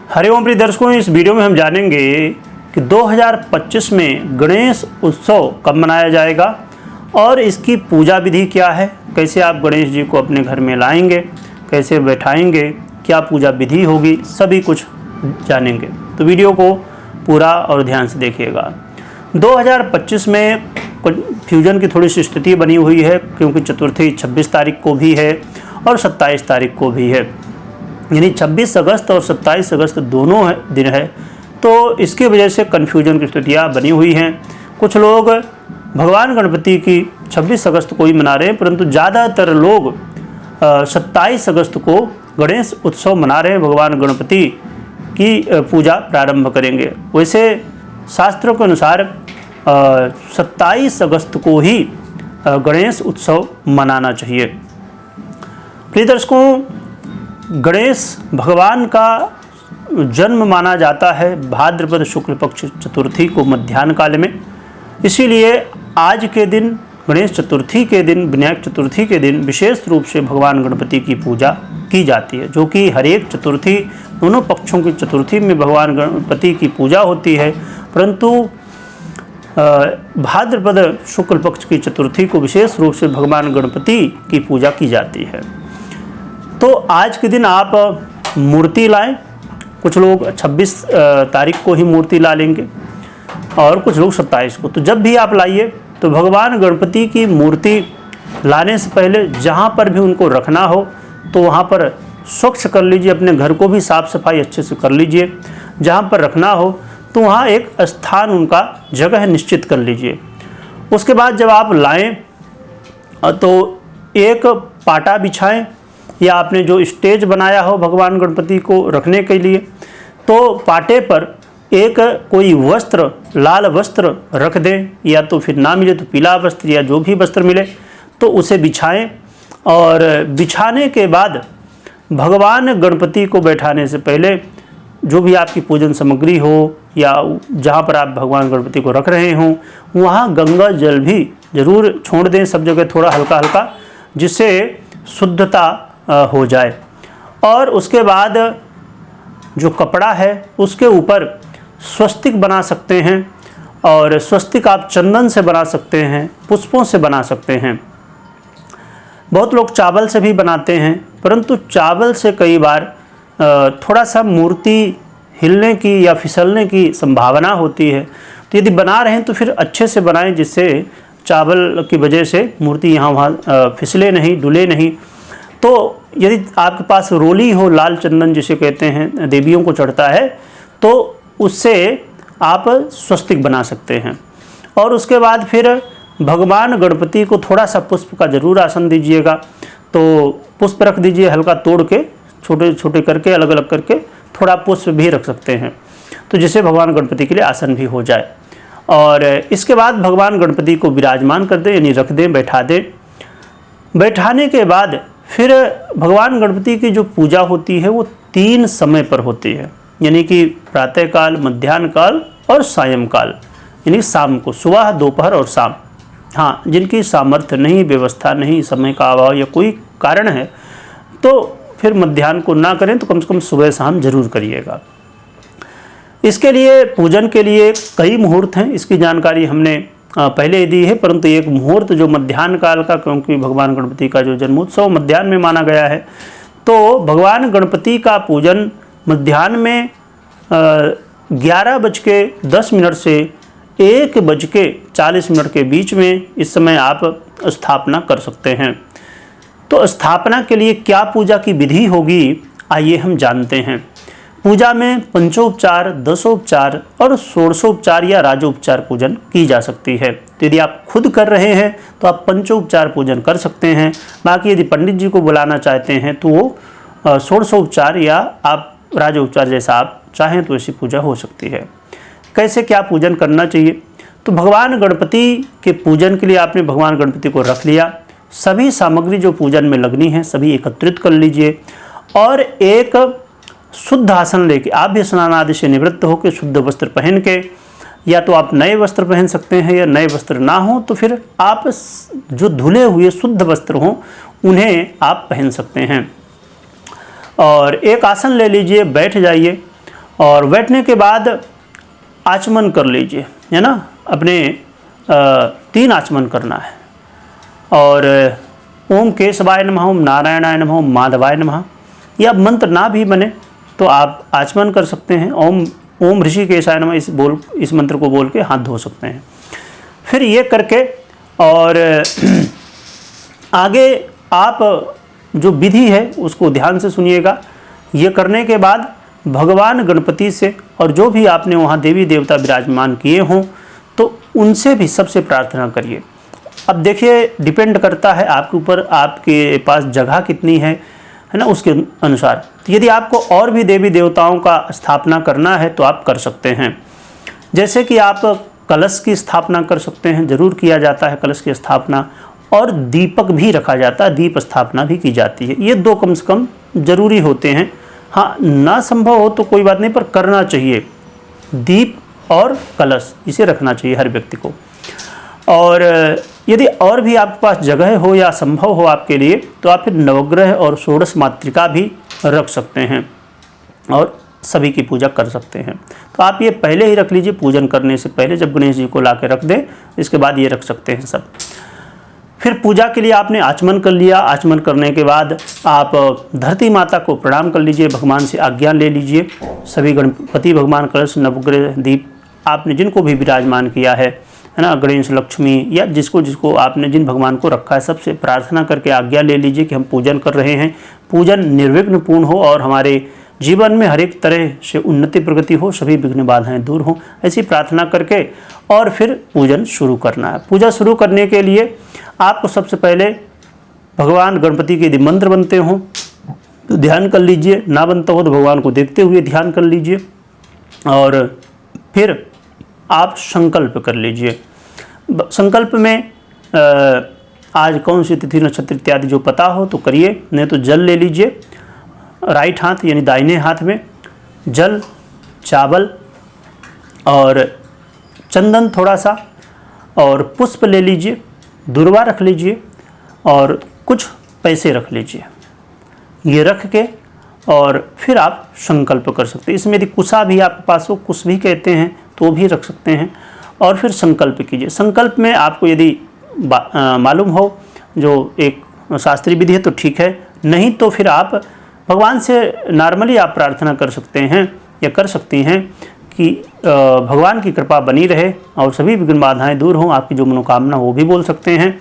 हरिओम प्रिय दर्शकों, इस वीडियो में हम जानेंगे कि 2025 में गणेश उत्सव कब मनाया जाएगा और इसकी पूजा विधि क्या है, कैसे आप गणेश जी को अपने घर में लाएंगे, कैसे बैठाएंगे, क्या पूजा विधि होगी, सभी कुछ जानेंगे। तो वीडियो को पूरा और ध्यान से देखिएगा। 2025 में फ्यूजन की थोड़ी सी स्थिति बनी हुई है, क्योंकि चतुर्थी 26 तारीख को भी है और 27 तारीख को भी है, यानी 26 अगस्त और 27 अगस्त दोनों दिन है। तो इसकी वजह से कन्फ्यूजन की स्थितियाँ बनी हुई हैं। कुछ लोग भगवान गणपति की 26 अगस्त को ही मना रहे हैं, परंतु ज़्यादातर लोग 27 अगस्त को गणेश उत्सव मना रहे हैं, भगवान गणपति की पूजा प्रारंभ करेंगे। वैसे शास्त्रों के अनुसार 27 अगस्त को ही गणेश उत्सव मनाना चाहिए। प्रिय दर्शकों, गणेश भगवान का जन्म माना जाता है भाद्रपद शुक्ल पक्ष चतुर्थी को मध्याह्न काल में। इसीलिए आज के दिन, गणेश चतुर्थी के दिन, विनायक चतुर्थी के दिन विशेष रूप से भगवान गणपति की पूजा की जाती है, जो कि हर एक चतुर्थी, दोनों पक्षों की चतुर्थी में भगवान गणपति की पूजा होती है, परंतु भाद्रपद शुक्ल पक्ष की चतुर्थी को विशेष रूप से भगवान गणपति की पूजा की जाती है। तो आज के दिन आप मूर्ति लाएं। कुछ लोग 26 तारीख को ही मूर्ति ला लेंगे और कुछ लोग 27 को। तो जब भी आप लाइए तो भगवान गणपति की मूर्ति लाने से पहले जहाँ पर भी उनको रखना हो तो वहाँ पर स्वच्छ कर लीजिए, अपने घर को भी साफ़ सफाई अच्छे से कर लीजिए। जहाँ पर रखना हो तो वहाँ एक स्थान, उनका जगह निश्चित कर लीजिए। उसके बाद जब आप लाएं तो एक पाटा बिछाएं, या आपने जो स्टेज बनाया हो भगवान गणपति को रखने के लिए, तो पाटे पर एक कोई वस्त्र, लाल वस्त्र रख दें, या तो फिर ना मिले तो पीला वस्त्र या जो भी वस्त्र मिले तो उसे बिछाएं। और बिछाने के बाद भगवान गणपति को बैठाने से पहले जो भी आपकी पूजन सामग्री हो या जहाँ पर आप भगवान गणपति को रख रहे हों वहाँ गंगा जल भी जरूर छोड़ दें, सब जगह थोड़ा हल्का हल्का, जिससे शुद्धता हो जाए। और उसके बाद जो कपड़ा है उसके ऊपर स्वस्तिक बना सकते हैं, और स्वस्तिक आप चंदन से बना सकते हैं, पुष्पों से बना सकते हैं। बहुत लोग चावल से भी बनाते हैं, परंतु चावल से कई बार थोड़ा सा मूर्ति हिलने की या फिसलने की संभावना होती है। तो यदि बना रहे हैं तो फिर अच्छे से बनाएं, जिससे चावल की वजह से मूर्ति यहाँ वहाँ फिसले नहीं, डुले नहीं। तो यदि आपके पास रोली हो, लाल चंदन जिसे कहते हैं, देवियों को चढ़ता है, तो उससे आप स्वस्तिक बना सकते हैं। और उसके बाद फिर भगवान गणपति को थोड़ा सा पुष्प का जरूर आसन दीजिएगा। तो पुष्प रख दीजिए, हल्का तोड़ के, छोटे छोटे करके, अलग अलग करके थोड़ा पुष्प भी रख सकते हैं, तो जिससे भगवान गणपति के लिए आसन भी हो जाए। और इसके बाद भगवान गणपति को विराजमान कर दें, यानी रख दें, बैठा दें। बैठाने के बाद फिर भगवान गणपति की जो पूजा होती है वो 3 समय पर होती है, यानी कि प्रातःकाल, मध्याह्न काल और सायंकाल, यानी शाम को, सुबह, दोपहर और शाम। हाँ, जिनकी सामर्थ्य नहीं, व्यवस्था नहीं, समय का अभाव या कोई कारण है, तो फिर मध्याह्न को ना करें तो कम से कम सुबह शाम जरूर करिएगा। इसके लिए, पूजन के लिए कई मुहूर्त हैं, इसकी जानकारी हमने पहले दी है, परंतु एक मुहूर्त जो मध्याह्न काल का, क्योंकि भगवान गणपति का जो जन्मोत्सव मध्याह्न में माना गया है, तो भगवान गणपति का पूजन मध्याह्न में 11:10 से 1:40 के बीच में, इस समय आप स्थापना कर सकते हैं। तो स्थापना के लिए क्या पूजा की विधि होगी, आइए हम जानते हैं। पूजा में पंचोपचार, दशोपचार और षोडशोपचार या राजोपचार पूजन की जा सकती है। तो यदि आप खुद कर रहे हैं तो आप पंचोपचार पूजन कर सकते हैं। बाकी यदि पंडित जी को बुलाना चाहते हैं तो वो षोडशोपचार या आप राजोपचार जैसा आप चाहें तो ऐसी पूजा हो सकती है। कैसे क्या पूजन करना चाहिए? तो भगवान गणपति के पूजन के लिए आपने भगवान गणपति को रख लिया, सभी सामग्री जो पूजन में लगनी है सभी एकत्रित कर लीजिए, और एक शुद्ध आसन लेके, आप भी स्नान आदि से निवृत्त होकर शुद्ध वस्त्र पहन के, या तो आप नए वस्त्र पहन सकते हैं, या नए वस्त्र ना हो तो फिर आप जो धुले हुए शुद्ध वस्त्र हों उन्हें आप पहन सकते हैं। और एक आसन ले लीजिए, बैठ जाइए और बैठने के बाद आचमन कर लीजिए, है ना। अपने 3 आचमन करना है। और ओम केशवाय नमः, ओम नारायणाय नमः, ओम माधवाय नमः, या मंत्र ना भी बने तो आप आचमन कर सकते हैं। ओम ऋषिकेशाय नमः इस मंत्र को बोल के हाथ धो सकते हैं। फिर ये करके और आगे आप जो विधि है उसको ध्यान से सुनिएगा। ये करने के बाद भगवान गणपति से और जो भी आपने वहाँ देवी देवता विराजमान किए हों तो उनसे भी सबसे प्रार्थना करिए। अब देखिए, डिपेंड करता है आपके ऊपर, आपके पास जगह कितनी है ना, उसके अनुसार। तो यदि आपको और भी देवी देवताओं का स्थापना करना है तो आप कर सकते हैं। जैसे कि आप कलश की स्थापना कर सकते हैं, जरूर किया जाता है कलश की स्थापना, और दीपक भी रखा जाता है, दीप स्थापना भी की जाती है। ये 2 कम से कम जरूरी होते हैं। हाँ, ना संभव हो तो कोई बात नहीं, पर करना चाहिए। दीप और कलश इसे रखना चाहिए हर व्यक्ति को। और यदि और भी आपके पास जगह हो या संभव हो आपके लिए तो आप फिर नवग्रह और षोडश मातृका भी रख सकते हैं और सभी की पूजा कर सकते हैं। तो आप ये पहले ही रख लीजिए, पूजन करने से पहले जब गणेश जी को ला के रख दें, इसके बाद ये रख सकते हैं सब। फिर पूजा के लिए आपने आचमन कर लिया। आचमन करने के बाद आप धरती माता को प्रणाम कर लीजिए, भगवान से आज्ञा ले लीजिए। सभी गणपति भगवान, कलश, नवग्रह, दीप आपने जिनको भी विराजमान किया है ना, गणेश, लक्ष्मी, या जिसको आपने जिन भगवान को रखा है, सबसे प्रार्थना करके आज्ञा ले लीजिए कि हम पूजन कर रहे हैं। पूजन निर्विघ्न पूर्ण हो और हमारे जीवन में हर एक तरह से उन्नति प्रगति हो, सभी विघ्न बाधाएं दूर हों, ऐसी प्रार्थना करके और फिर पूजन शुरू करना है। पूजा शुरू करने के लिए आपको सबसे पहले भगवान गणपति के यदि मंत्र बनते हों तो ध्यान कर लीजिए, ना बनता हो तो भगवान को देखते हुए ध्यान कर लीजिए। और फिर आप संकल्प कर लीजिए। संकल्प में आज कौन सी तिथि नक्षत्र इत्यादि जो पता हो तो करिए, नहीं तो जल ले लीजिए। राइट हाथ यानी दाहिने हाथ में जल, चावल और चंदन थोड़ा सा, और पुष्प ले लीजिए, दुर्वा रख लीजिए और कुछ पैसे रख लीजिए। ये रख के और फिर आप संकल्प कर सकते हैं। इसमें यदि कुशा भी आपके पास हो, कुश भी कहते हैं, तो भी रख सकते हैं। और फिर संकल्प कीजिए। संकल्प में आपको यदि मालूम हो जो एक शास्त्रीय विधि है तो ठीक है, नहीं तो फिर आप भगवान से नॉर्मली आप प्रार्थना कर सकते हैं या कर सकती हैं कि भगवान की कृपा बनी रहे और सभी विघ्न बाधाएं दूर हों, आपकी जो मनोकामना वो भी बोल सकते हैं।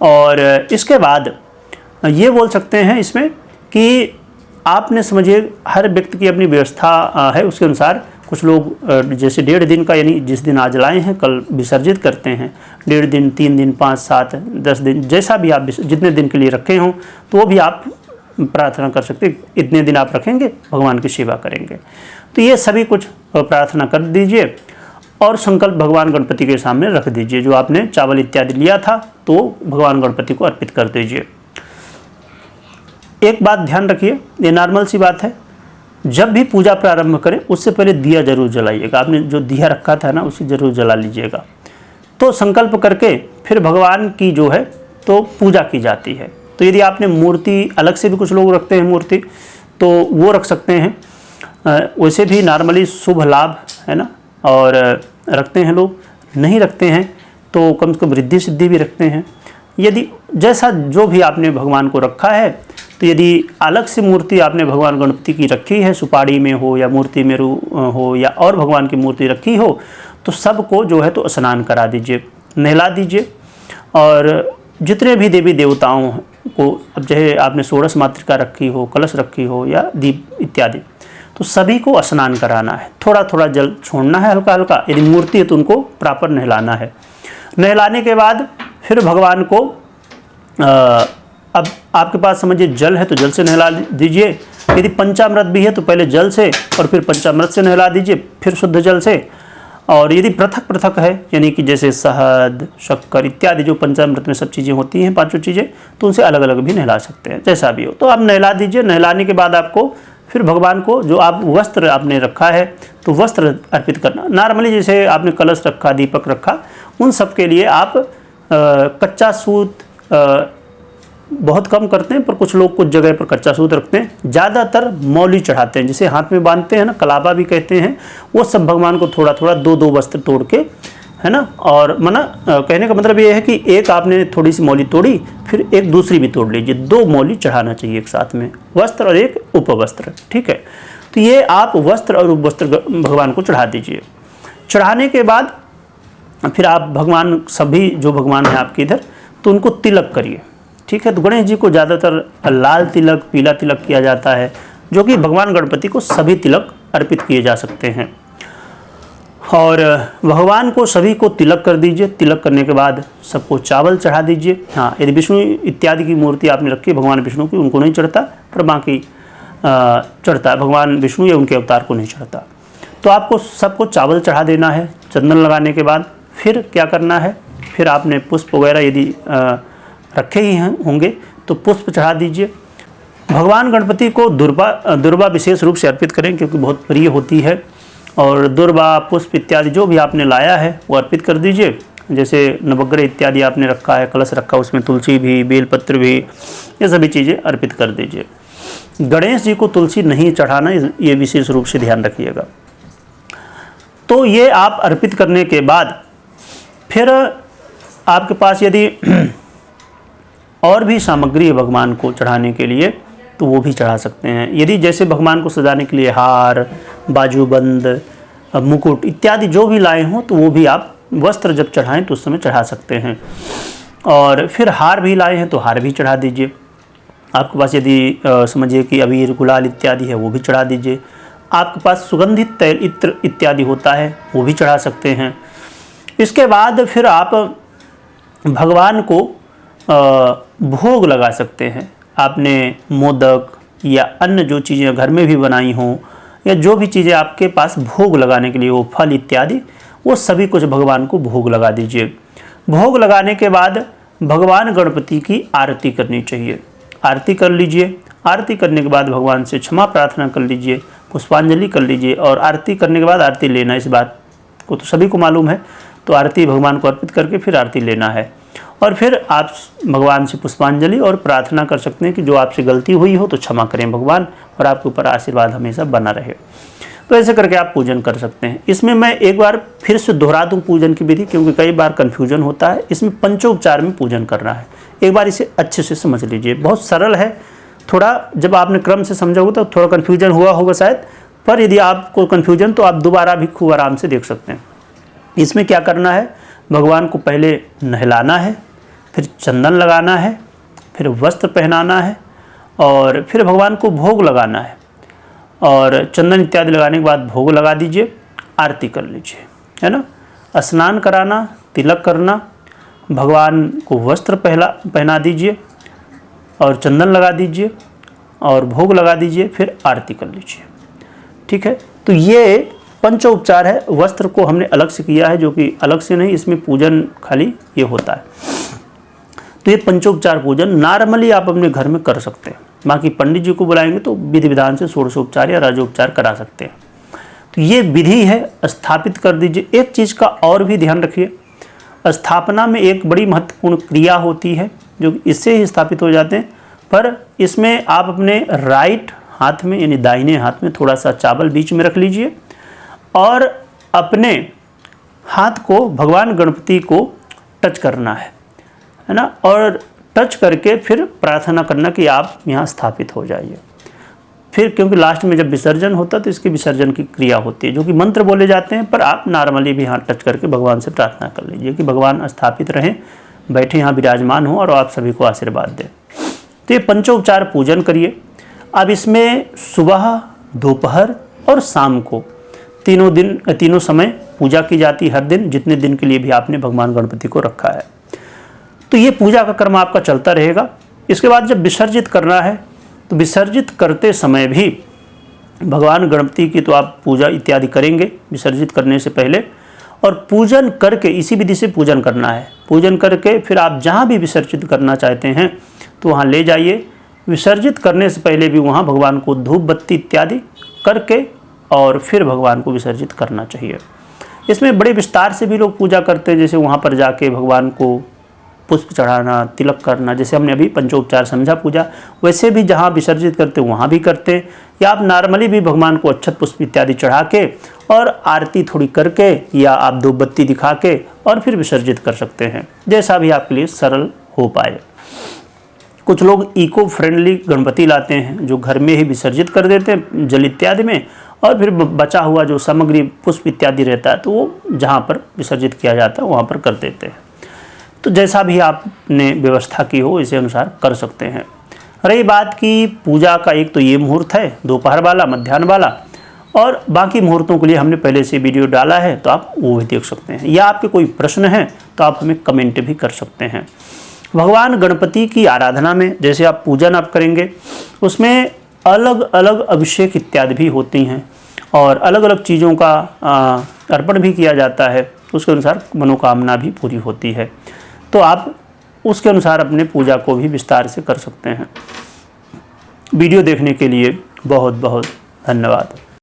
और इसके बाद ये बोल सकते हैं इसमें कि आपने समझिए हर व्यक्ति की अपनी व्यवस्था है, उसके अनुसार कुछ लोग जैसे 1.5 दिन का, यानी जिस दिन आज लाए हैं कल विसर्जित करते हैं। 1.5 दिन, 3 दिन, 5, 7, 10 दिन, जैसा भी आप जितने दिन के लिए रखे हों तो वो भी आप प्रार्थना कर सकते हैं। इतने दिन आप रखेंगे, भगवान की सेवा करेंगे। तो ये सभी कुछ प्रार्थना कर दीजिए और संकल्प भगवान गणपति के सामने रख दीजिए। जो आपने चावल इत्यादि लिया था तो भगवान गणपति को अर्पित कर दीजिए। एक बात ध्यान रखिए, ये नॉर्मल सी बात है, जब भी पूजा प्रारंभ करें उससे पहले दिया जरूर जलाइएगा। आपने जो दिया रखा था ना उसे जरूर जला लीजिएगा। तो संकल्प करके फिर भगवान की जो है तो पूजा की जाती है। तो यदि आपने मूर्ति, अलग से भी कुछ लोग रखते हैं मूर्ति, तो वो रख सकते हैं। वैसे भी नॉर्मली शुभ लाभ है ना, और रखते हैं लोग। नहीं रखते हैं तो कम से कम रिद्धि सिद्धि भी रखते हैं। यदि जैसा जो भी आपने भगवान को रखा है, तो यदि अलग से मूर्ति आपने भगवान गणपति की रखी है, सुपाड़ी में हो या मूर्ति में हो या और भगवान की मूर्ति रखी हो, तो सबको जो है तो स्नान करा दीजिए, नहला दीजिए। और जितने भी देवी देवताओं को, अब चाहे आपने षोडश मातृका रखी हो, कलश रखी हो या दीप इत्यादि, तो सभी को स्नान कराना है। थोड़ा थोड़ा जल छोड़ना है, हल्का हल्का। यदि मूर्ति है तो उनको प्रॉपर नहलाना है। नहलाने के बाद फिर भगवान को अब आपके पास समझिए जल है तो जल से नहला दीजिए। यदि पंचामृत भी है तो पहले जल से और फिर पंचामृत से नहला दीजिए, फिर शुद्ध जल से। और यदि पृथक पृथक है, यानी कि जैसे शहद, शक्कर इत्यादि जो पंचामृत में सब चीज़ें होती हैं, 5 चीज़ें, तो उनसे अलग अलग भी नहला सकते हैं, जैसा भी हो। तो आप नहला दीजिए। नहलाने के बाद आपको फिर भगवान को जो आप वस्त्र आपने रखा है तो वस्त्र अर्पित करना। नॉर्मली जैसे आपने कलश रखा, दीपक रखा, उन सब के लिए आप कच्चा सूत बहुत कम करते हैं, पर कुछ लोग कुछ जगह पर कच्चा सूत रखते हैं। ज़्यादातर मौली चढ़ाते हैं, जिसे हाथ में बांधते हैं ना, कलाबा भी कहते हैं। वो सब भगवान को थोड़ा थोड़ा 2-2 वस्त्र तोड़ के, है ना। और कहने का मतलब ये है कि एक आपने थोड़ी सी मौली तोड़ी, फिर एक दूसरी भी तोड़ लीजिए। 2 मौली चढ़ाना चाहिए एक साथ में, वस्त्र और एक उपवस्त्र, ठीक है। तो ये आप वस्त्र और उपवस्त्र भगवान को चढ़ा दीजिए। चढ़ाने के बाद फिर आप भगवान, सभी जो भगवान हैं आपके इधर, तो उनको तिलक करिए, ठीक है। तो गणेश जी को ज़्यादातर लाल तिलक, पीला तिलक किया जाता है, जो कि भगवान गणपति को सभी तिलक अर्पित किए जा सकते हैं। और भगवान को सभी को तिलक कर दीजिए। तिलक करने के बाद सबको चावल चढ़ा दीजिए। हाँ, यदि विष्णु इत्यादि की मूर्ति आपने रखी है भगवान विष्णु की, उनको नहीं चढ़ता, पर बाकी चढ़ता है। भगवान विष्णु या उनके अवतार को नहीं चढ़ता। तो आपको सबको चावल चढ़ा देना है। चंदन लगाने के बाद फिर क्या करना है, फिर आपने पुष्प वगैरह यदि रखे ही होंगे तो पुष्प चढ़ा दीजिए। भगवान गणपति को दुर्वा विशेष रूप से अर्पित करें, क्योंकि बहुत प्रिय होती है। और दुर्वा, पुष्प इत्यादि जो भी आपने लाया है वो अर्पित कर दीजिए। जैसे नवग्रह इत्यादि आपने रखा है, कलश रखा, उसमें तुलसी भी, बेलपत्र भी, ये सभी चीज़ें अर्पित कर दीजिए। गणेश जी को तुलसी नहीं चढ़ाना, ये विशेष रूप से ध्यान रखिएगा। तो ये आप अर्पित करने के बाद फिर आपके पास यदि और भी सामग्री है भगवान को चढ़ाने के लिए, तो वो भी चढ़ा सकते हैं। यदि जैसे भगवान को सजाने के लिए हार, बाजूबंद, मुकुट इत्यादि जो भी लाए हों, तो वो भी आप वस्त्र जब चढ़ाएं तो उस समय चढ़ा सकते हैं। और फिर हार भी लाए हैं तो हार भी चढ़ा दीजिए। आपके पास यदि समझिए कि अबीर, गुलाल इत्यादि है, वो भी चढ़ा दीजिए। आपके पास सुगंधित तैल, इत्र इत्यादि होता है, वो भी चढ़ा सकते हैं। इसके बाद फिर आप भगवान को भोग लगा सकते हैं। आपने मोदक या अन्य जो चीज़ें घर में भी बनाई हों, या जो भी चीज़ें आपके पास भोग लगाने के लिए हो, फल इत्यादि, वो सभी कुछ भगवान को भोग लगा दीजिए। भोग लगाने के बाद भगवान गणपति की आरती करनी चाहिए। आरती कर लीजिए। आरती करने के बाद भगवान से क्षमा प्रार्थना कर लीजिए, पुष्पांजलि कर लीजिए। और आरती करने के बाद आरती लेना, इस बात को तो सभी को मालूम है। तो आरती भगवान को अर्पित करके फिर आरती लेना है। और फिर आप भगवान से पुष्पांजलि और प्रार्थना कर सकते हैं कि जो आपसे गलती हुई हो तो क्षमा करें भगवान, और आपके ऊपर आशीर्वाद हमेशा बना रहे। तो ऐसे करके आप पूजन कर सकते हैं। इसमें मैं एक बार फिर से दोहरा दूं पूजन की विधि, क्योंकि कई बार कन्फ्यूजन होता है। इसमें पंचोपचार में पूजन करना है। एक बार इसे अच्छे से समझ लीजिए, बहुत सरल है। थोड़ा जब आपने क्रम से समझा होगा तो थोड़ा कन्फ्यूजन हुआ होगा शायद, पर यदि आपको कन्फ्यूजन तो आप दोबारा भी खूब आराम से देख सकते हैं। इसमें क्या करना है, भगवान को पहले नहलाना है, फिर चंदन लगाना है, फिर वस्त्र पहनाना है, और फिर भगवान को भोग लगाना है। और चंदन इत्यादि लगाने के बाद भोग लगा दीजिए, आरती कर लीजिए, है ना। स्नान कराना, तिलक करना, भगवान को वस्त्र पहना दीजिए और चंदन लगा दीजिए और भोग लगा दीजिए, फिर आरती कर लीजिए, ठीक है। तो ये पंचोपचार है। वस्त्र को हमने अलग से किया है, जो कि अलग से नहीं, इसमें पूजन खाली ये होता है। तो ये पंचोपचार पूजन नॉर्मली आप अपने घर में कर सकते हैं। बाकी पंडित जी को बुलाएंगे तो विधि विधान से षोडशोपचार या राजोपचार करा सकते हैं। तो ये विधि है, स्थापित कर दीजिए। एक चीज़ का और भी ध्यान रखिए, स्थापना में एक बड़ी महत्वपूर्ण क्रिया होती है, जो इससे ही स्थापित हो जाते हैं। पर इसमें आप अपने राइट हाथ में, यानी दाहिने हाथ में थोड़ा सा चावल बीच में रख लीजिए, और अपने हाथ को भगवान गणपति को टच करना है ना। और टच करके फिर प्रार्थना करना कि आप यहाँ स्थापित हो जाइए। फिर क्योंकि लास्ट में जब विसर्जन होता है तो इसके विसर्जन की क्रिया होती है, जो कि मंत्र बोले जाते हैं। पर आप नॉर्मली भी यहाँ टच करके भगवान से प्रार्थना कर लीजिए कि भगवान स्थापित रहें, बैठे यहाँ विराजमान हों और आप सभी को आशीर्वाद दें। तो ये पंचोपचार पूजन करिए। अब इसमें सुबह, दोपहर और शाम को तीनों समय पूजा की जाती है, हर दिन, जितने दिन के लिए भी आपने भगवान गणपति को रखा है। तो ये पूजा का क्रम आपका चलता रहेगा। इसके बाद जब विसर्जित करना है तो विसर्जित करते समय भी भगवान गणपति की तो आप पूजा इत्यादि करेंगे विसर्जित करने से पहले, और पूजन करके इसी विधि से पूजन करना है। पूजन करके फिर आप जहाँ भी विसर्जित करना चाहते हैं तो वहाँ ले जाइए। विसर्जित करने से पहले भी वहाँ भगवान को धूप बत्ती इत्यादि करके और फिर भगवान को विसर्जित करना चाहिए। इसमें बड़े विस्तार से भी लोग पूजा करते हैं, जैसे वहाँ पर जाके भगवान को पुष्प चढ़ाना, तिलक करना, जैसे हमने अभी पंचोपचार समझा पूजा, वैसे भी जहाँ विसर्जित करते वहाँ भी करते, या आप नॉर्मली भी भगवान को अक्षत पुष्प इत्यादि चढ़ा के और आरती थोड़ी करके या आप दो बत्ती दिखा के और फिर विसर्जित कर सकते हैं, जैसा भी आपके लिए सरल हो पाए। कुछ लोग इको फ्रेंडली गणपति लाते हैं जो घर में ही विसर्जित कर देते हैं जल इत्यादि में, और फिर बचा हुआ जो सामग्री पुष्प इत्यादि रहता है तो वो जहाँ पर विसर्जित किया जाता है वहाँ पर कर देते हैं। तो जैसा भी आपने व्यवस्था की हो इसे अनुसार कर सकते हैं। रही बात की पूजा का, एक तो ये मुहूर्त है दोपहर वाला, मध्याह्न वाला, और बाकी मुहूर्तों के लिए हमने पहले से वीडियो डाला है तो आप वो भी देख सकते हैं, या आपके कोई प्रश्न है तो आप हमें कमेंट भी कर सकते हैं। भगवान गणपति की आराधना में जैसे आप पूजन आप करेंगे उसमें अलग अलग अभिषेक इत्यादि भी होती हैं और अलग अलग चीज़ों का अर्पण भी किया जाता है, उसके अनुसार मनोकामना भी पूरी होती है। तो आप उसके अनुसार अपने पूजा को भी विस्तार से कर सकते हैं। वीडियो देखने के लिए बहुत बहुत धन्यवाद।